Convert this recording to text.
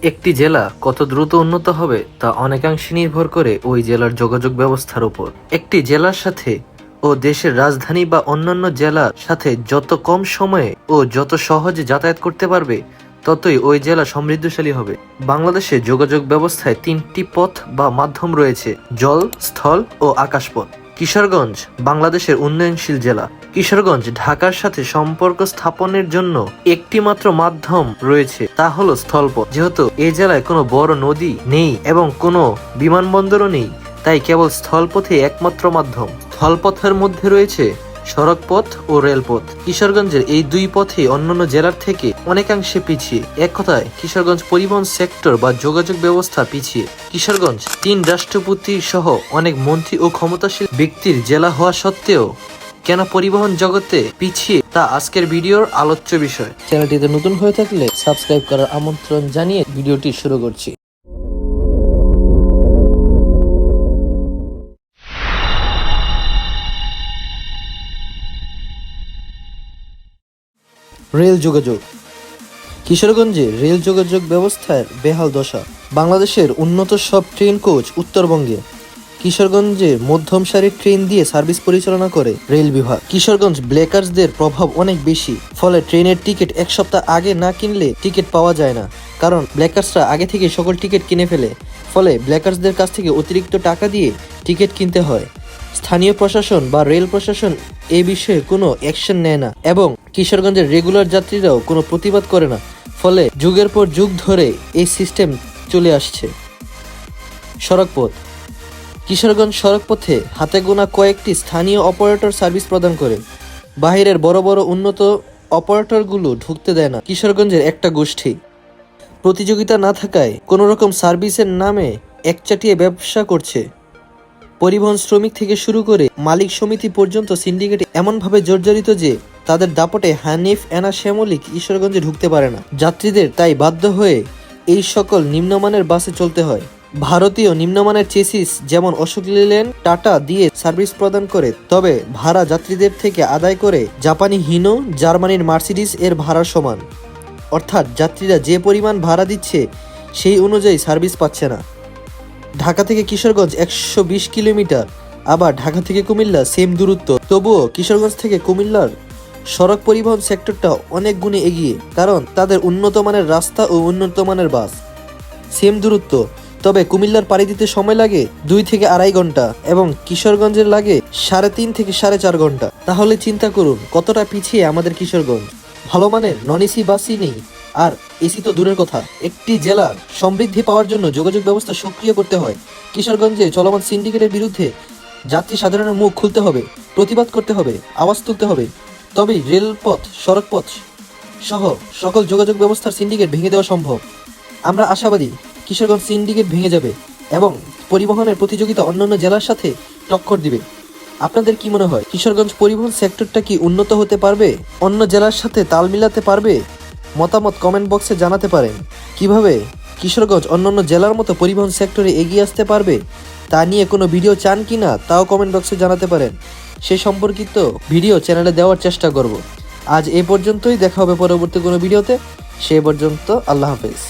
একটি জেলা কত দ্রুত উন্নত হবে তা অনেকাংশে নির্ভর করে ওই জেলার যোগাযোগ ব্যবস্থার উপর। একটি জেলার সাথে ও দেশের রাজধানী বা অন্যান্য জেলার সাথে যত কম সময়ে ও যত সহজে যাতায়াত করতে পারবে ততই ওই জেলা সমৃদ্ধশালী হবে। বাংলাদেশে যোগাযোগ ব্যবস্থায় তিনটি পথ বা মাধ্যম রয়েছে: জল, স্থল ও আকাশপথ। কিশোরগঞ্জ বাংলাদেশের উন্নয়নশীল জেলা। কিশোরগঞ্জ ঢাকার সাথে সম্পর্ক স্থাপনের জন্য একটি মাত্র মাধ্যম রয়েছে, তা হলো স্থলপথ। যেহেতু এই জেলায় কোনো বড় নদী নেই এবং কোনো বিমানবন্দরও নেই, তাই কেবল স্থলপথে একমাত্র মাধ্যম। স্থলপথের মধ্যে রয়েছে সড়কপথ ও রেলপথ। কিশোরগঞ্জের এই দুই পথই অন্যান্য জেলার থেকে অনেকাংশে পিছিয়ে। এক কথায় কিশোরগঞ্জ পরিবহন সেক্টর বা যোগাযোগ ব্যবস্থা পিছিয়ে। কিশোরগঞ্জ 3 রাষ্ট্রপতি সহ অনেক মন্ত্রী ও ক্ষমতাশীল ব্যক্তির জেলা হওয়া সত্ত্বেও কেন পরিবহন জগতে পিছিয়ে, তা আজকের ভিডিওর আলোচ্য বিষয়। চ্যানেলটিতে নতুন হয়ে থাকলে সাবস্ক্রাইব করার আমন্ত্রণ জানিয়ে ভিডিওটি শুরু করছি। রেল যোগাযোগ। কিশোরগঞ্জে রেল যোগাযোগ ব্যবস্থার বেহাল দশা। বাংলাদেশের উন্নত সব ট্রেন কোচ উত্তরবঙ্গে। কিশোরগঞ্জে মধ্যম সারির ট্রেন দিয়ে সার্ভিস পরিচালনা করে রেল বিভাগ। কিশোরগঞ্জ ব্ল্যাকার্সদের প্রভাব অনেক বেশি, ফলে ট্রেনের টিকিট এক সপ্তাহ আগে না কিনলে টিকিট পাওয়া যায় না, কারণ ব্ল্যাকার্সরা আগে থেকে সকল টিকিট কিনে ফেলে। ফলে ব্ল্যাকার্সদের কাছ থেকে অতিরিক্ত টাকা দিয়ে টিকিট কিনতে হয়। স্থানীয় প্রশাসন বা রেল প্রশাসন এ বিষয়ে কোনো অ্যাকশন নেয় না এবং কিশোরগঞ্জের রেগুলার যাত্রীরাও কোনো প্রতিবাদ করে না। ফলে যুগের পর যুগ ধরে এই সিস্টেম চলে আসছে। সড়কপথ। কিশোরগঞ্জ সড়কপথে হাতে গোনা কয়েকটি স্থানীয় অপারেটর সার্ভিস প্রদান করে। বাহিরের বড় বড় উন্নত অপারেটরগুলো ঢুকতে দেয় না। কিশোরগঞ্জের একটা গোষ্ঠী প্রতিযোগিতা না থাকায় কোনো রকম সার্ভিসের নামে একচাটিয়ে ব্যবসা করছে। পরিবহন শ্রমিক থেকে শুরু করে মালিক সমিতি পর্যন্ত সিন্ডিকেটে এমনভাবে জর্জরিত যে তাদের দাপটে হানিফ, এনা, শ্যামলী কিশোরগঞ্জে ঢুকতে পারে না। যাত্রীদের তাই বাধ্য হয়ে এই সকল নিম্নমানের বাসে চলতে হয়। ভারতীয় নিম্নমানের চেসিস যেমন অশোক লেল্যান্ড, টাটা দিয়ে সার্ভিস প্রদান করে, তবে ভাড়া যাত্রীদের থেকে আদায় করে জাপানি হিনো, জার্মানির মার্সিডিস এর ভাড়ার সমান। অর্থাৎ যাত্রীরা যে পরিমাণ ভাড়া দিচ্ছে সেই অনুযায়ী সার্ভিস পাচ্ছে না। ঢাকা থেকে কিশোরগঞ্জ 120 কিলোমিটার, আবার ঢাকা থেকে কুমিল্লা সেম দূরত্ব। তবুও কিশোরগঞ্জ থেকে কুমিল্লার সড়ক পরিবহন সেক্টরটা অনেক গুণে এগিয়ে, কারণ তাদের উন্নত মানের রাস্তা ও উন্নত মানের বাস। সেম দূরত্ব, তবে কুমিল্লার পাড়ি দিতে সময় লাগে 2 থেকে 2.5 ঘন্টা এবং কিশোরগঞ্জের লাগে 3.5 থেকে 4.5 ঘন্টা। তাহলে চিন্তা করুন কতটা পিছিয়ে আমাদের কিশোরগঞ্জ। ভালো মানের নন এসি বাসই নেই, আর এসি তো দূরের কথা। একটি জেলার সমৃদ্ধি পাওয়ার জন্য যোগাযোগ ব্যবস্থা সক্রিয় করতে হয়। কিশোরগঞ্জে চলমান সিন্ডিকেটের বিরুদ্ধে যাত্রী সাধারণের মুখ খুলতে হবে, প্রতিবাদ করতে হবে, আওয়াজ তুলতে হবে। তবেই রেলপথ, সড়কপথ সহ সকল যোগাযোগ ব্যবস্থার সিন্ডিকেট ভেঙে দেওয়া সম্ভব। আমরা আশাবাদী কিশোরগঞ্জ সিন্ডিকেট ভেঙে যাবে এবং পরিবহনের প্রতিযোগিতা অন্যান্য জেলার সাথে টক্কর দিবে। আপনাদের কি মনে হয়, কিশোরগঞ্জ পরিবহন সেক্টরটা কি উন্নত হতে পারবে, অন্য জেলার সাথে তাল মিলাতে পারবে? মতামত কমেন্ট বক্সে জানাতে পারেন। কিভাবে কিশোরগঞ্জ অন্যান্য জেলার মতো পরিবহন সেক্টরে এগিয়ে আসতে পারবে তা নিয়ে কোনো ভিডিও চান কি না তাও কমেন্ট বক্সে জানাতে পারেন। সে সম্পর্কিত ভিডিও চ্যানেলে দেওয়ার চেষ্টা করব। আজ এ পর্যন্তই, দেখা হবে পরবর্তী কোনো ভিডিওতে। সে পর্যন্ত আল্লাহ হাফেজ।